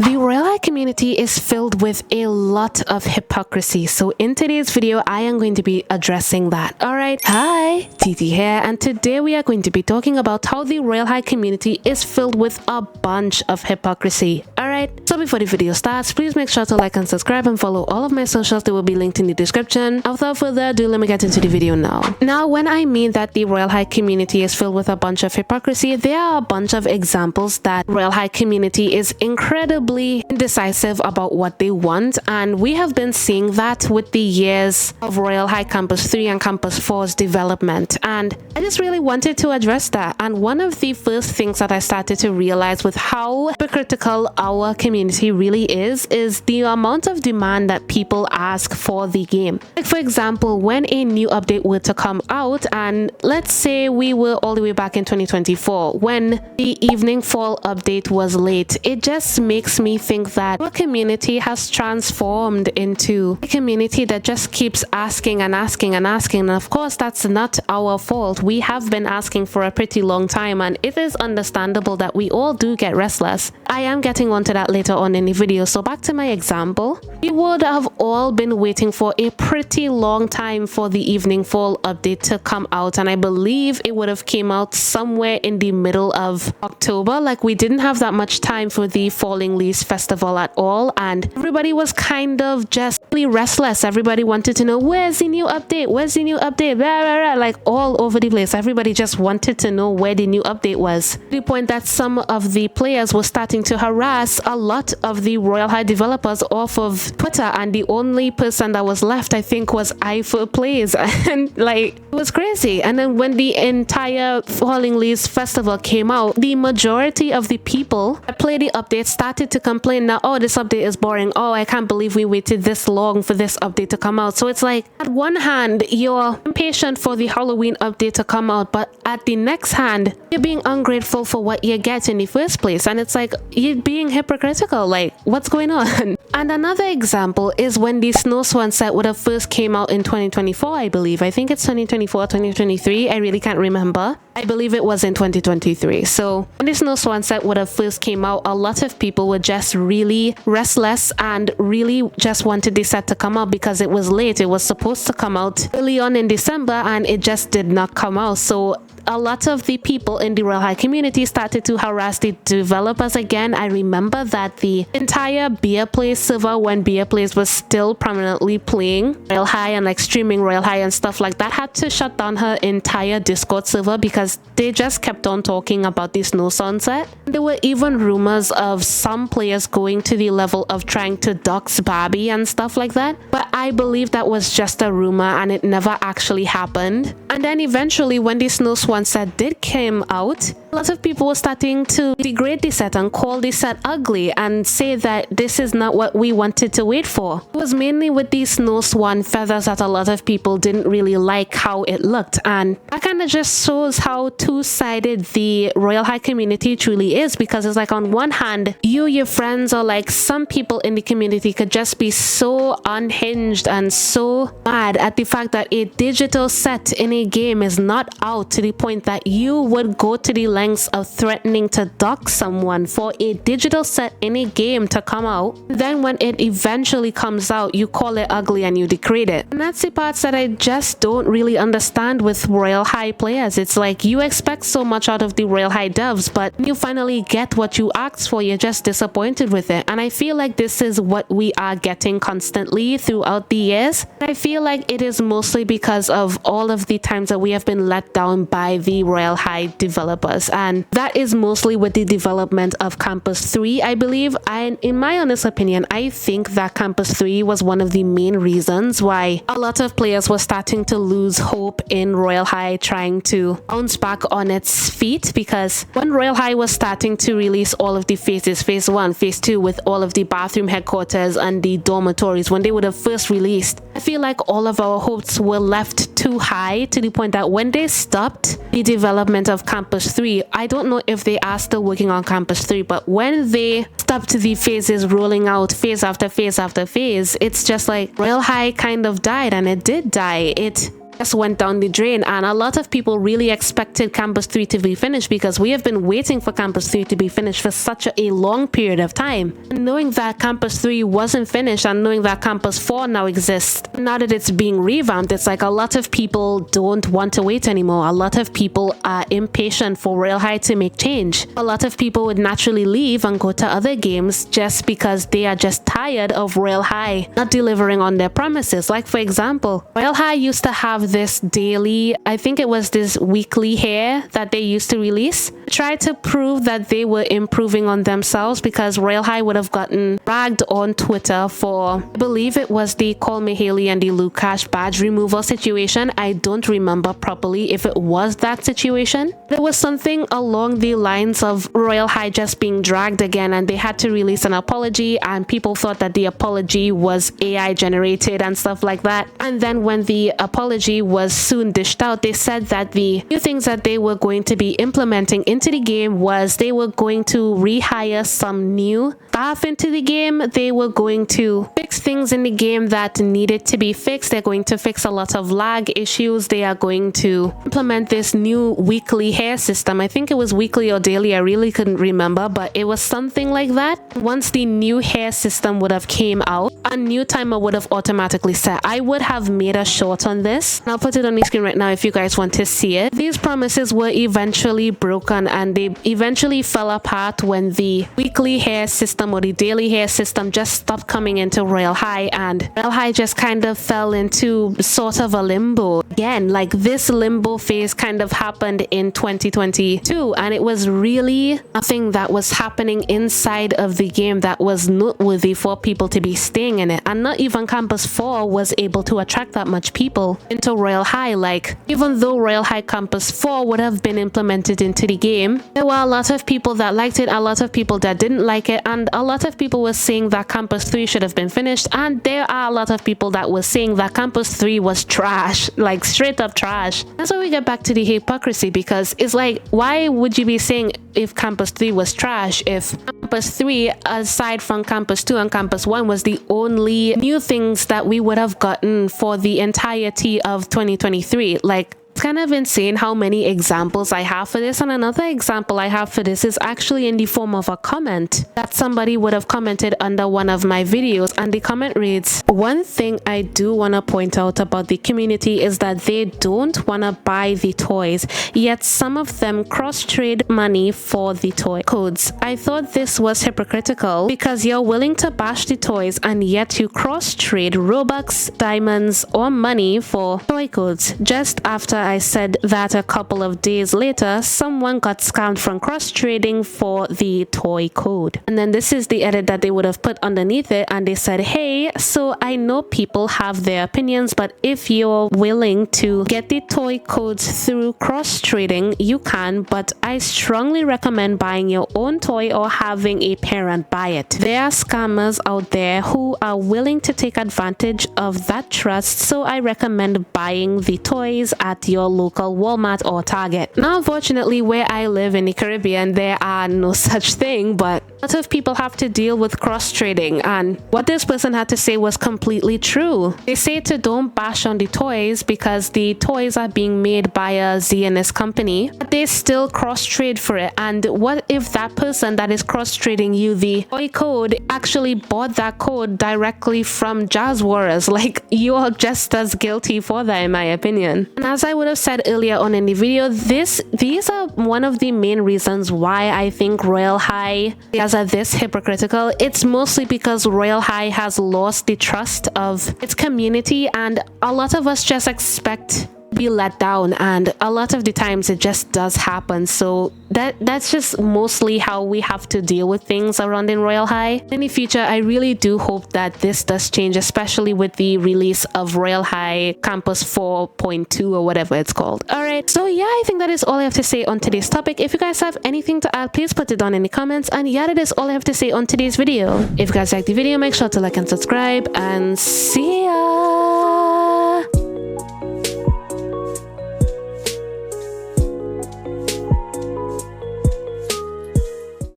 The Royale community is filled with a lot of hypocrisy, so in today's video I am going to be addressing that. Alright, hi, TT here, and today we are going to be talking about how the Royale community is filled with a bunch of hypocrisy. Alright, so before the video starts, please make sure to like and subscribe and follow all of my socials. They will be linked in the description. Without further ado, let me get into the video now. Now, when I mean that the Royale community is filled with a bunch of hypocrisy, there are a bunch of examples that Royale community is incredibly indecisive about what they want, and we have been seeing that with the years of Royale Campus 3 and Campus 4's development, and I just really wanted to address that. And one of the first things that I started to realize with how hypocritical our community really is the amount of demand that people ask for the game. Like, for example, when a new update were to come out, and let's say we were all the way back in 2024 when the evening fall update was late, it just makes me think that our community has transformed into a community that just keeps asking and asking and asking. And of course, that's not our fault. We have been asking for a pretty long time, and it is understandable that we all do get restless. I am getting onto that later on in the video. So back to my example, we would have all been waiting for a pretty long time for the evening fall update to come out, and I believe it would have came out somewhere in the middle of October. Like, we didn't have that much time for the Falling Leaves festival at all, and everybody was kind of just really restless. Everybody wanted to know, where's the new update, where's the new update, blah, blah, blah. Like, all over the place. Everybody just wanted to know where the new update was, to the point that some of the players were starting to harass a lot of the Royale developers off of Twitter, and the only person that was left, I think, was Plays, and like, it was crazy. And then when the entire Falling Leaves festival came out, the majority of the people that played the update started to complain that, oh, this update is boring, oh, I can't believe we waited this long for this update to come out. So it's like, at one hand you're impatient for the Halloween update to come out, but at the next hand you're being ungrateful for what you get in the first place, and it's like, you're being hypocritical. Like, what's going on? And another example is when the Snow Swan set would have first came out in 2024, I believe. I think it's 2024, 2023, I really can't remember. I believe it was in 2023. So when the Snow Swan set would have first came out, a lot of people were just really restless and really just wanted the set to come out because it was late. It was supposed to come out early on in December, and it just did not come out. So a lot of the people in the Royale community started to harass the developers again. I remember that the entire Beer Plays server, when Beer Plays was still prominently playing Royale and like streaming Royale and stuff like that, had to shut down her entire Discord server because they just kept on talking about the Snow Sunset. There were even rumors of some players going to the level of trying to dox Barbie and stuff like that, but I believe that was just a rumor and it never actually happened. And then eventually, when the Snow Swan set did came out, a lot of people were starting to degrade the set and call the set ugly and say that this is not what we wanted to wait for. It was mainly with the Snow Swan feathers that a lot of people didn't really like how it looked, and that kind of just shows how two-sided the Royale community truly is, because it's like, on one hand, your friends, or like some people in the community, could just be so unhinged and so mad at the fact that a digital set in a game is not out, to the point that you would go to the lengths of threatening to dox someone for a digital set in a game to come out. Then when it eventually comes out, you call it ugly and you degrade it. And that's the parts that I just don't really understand with Royale players. It's like, you expect so much out of the Royale devs, but when you finally get what you asked for, you're just disappointed with it. And I feel like this is what we are getting constantly throughout the years. I feel like it is mostly because of all of the times that we have been let down by the Royale developers, and that is mostly with the development of Campus 3, I believe. And in my honest opinion, I think that Campus 3 was one of the main reasons why a lot of players were starting to lose hope in Royale trying to bounce back on its feet, because when Royale was starting to release all of the phases, phase 1, phase 2, with all of the bathroom headquarters and the dormitories, when they would have first released, I feel like all of our hopes were left too high, to the point that when they stopped the development of Campus 3, I don't know if they are still working on Campus 3, but when they stopped the phases rolling out phase after phase after phase, it's just like Royale kind of died, and it did die. It just went down the drain, and a lot of people really expected Campus 3 to be finished because we have been waiting for Campus 3 to be finished for such a long period of time. And knowing that Campus 3 wasn't finished and knowing that Campus 4 now exists, now that it's being revamped, it's like a lot of people don't want to wait anymore. A lot of people are impatient for Royale High to make change. A lot of people would naturally leave and go to other games just because they are just tired of Royale High not delivering on their promises. Like for example, Royale High used to have this daily, I think it was this weekly hair that they used to release, try to prove that they were improving on themselves, because Royale High would have gotten dragged on Twitter for, I believe it was the Call Me Haley and the Lukash badge removal situation. I don't remember properly if it was that situation. There was something along the lines of Royale High just being dragged again, and they had to release an apology, and people thought that the apology was AI generated and stuff like that. And then when the apology was soon dished out, they said that the new things that they were going to be implementing into the game was they were going to rehire some new staff into the game. They were going to fix things in the game that needed to be fixed. They're going to fix a lot of lag issues. They are going to implement this new weekly hair system. I think it was weekly or daily, I really couldn't remember, but it was something like that. Once the new hair system would have came out, a new timer would have automatically set. I would have made a short on this, and I'll put it on the screen right now if you guys want to see it. These promises were eventually broken, and they eventually fell apart when the weekly hair system or the daily hair system just stopped coming into Royale High, and Royale High just kind of fell into sort of a limbo again. Like this limbo phase kind of happened in 2022, and it was really nothing that was happening inside of the game that was noteworthy for people to be staying in it. And not even Campus 4 was able to attract that much people into Royale High. Like, even though Royale High Campus 4 would have been implemented into the game, there were a lot of people that liked it, a lot of people that didn't like it, and a lot of people were saying that Campus 3 should have been finished, and there are a lot of people that were saying that Campus 3 was trash, like straight up trash. That's why we get back to the hypocrisy, because it's like, why would you be saying if Campus 3 was trash if Campus 3, aside from Campus 2 and Campus 1, was the only new things that we would have gotten for the entirety of 2023? Like, it's kind of insane how many examples I have for this. And another example I have for this is actually in the form of a comment that somebody would have commented under one of my videos, and the comment reads, "One thing I do want to point out about the community is that they don't want to buy the toys, yet some of them cross-trade money for the toy codes. I thought this was hypocritical because you're willing to bash the toys and yet you cross-trade Robux, diamonds, or money for toy codes. Just after I said that a couple of days later, someone got scammed from cross-trading for the toy code." And then this is the edit that they would have put underneath it, and they said, "Hey, so I know people have their opinions, but if you're willing to get the toy codes through cross-trading, you can, but I strongly recommend buying your own toy or having a parent buy it. There are scammers out there who are willing to take advantage of that trust, so I recommend buying the toys at your local Walmart or Target." Now, unfortunately, where I live in the Caribbean, there are no such thing, but a lot of people have to deal with cross-trading, and what this person had to say was completely true. They say to don't bash on the toys because the toys are being made by a Zionist company, but they still cross-trade for it. And what if that person that is cross-trading you the toy code actually bought that code directly from Jazz Warriors? Like, you're just as guilty for that, in my opinion. And as I would have said earlier on in the video, these are one of the main reasons why I think Royale High is this hypocritical. It's mostly because Royale High has lost the trust of its community, and a lot of us just expect be let down, and a lot of the times it just does happen. So that's just mostly how we have to deal with things around in Royale High. In the future, I really do hope that this does change, especially with the release of Royale High Campus 4.2 or whatever it's called. Alright, so yeah, I think that is all I have to say on today's topic. If you guys have anything to add, please put it down in the comments, and yeah, that is all I have to say on today's video. If you guys liked the video, make sure to like and subscribe, and see you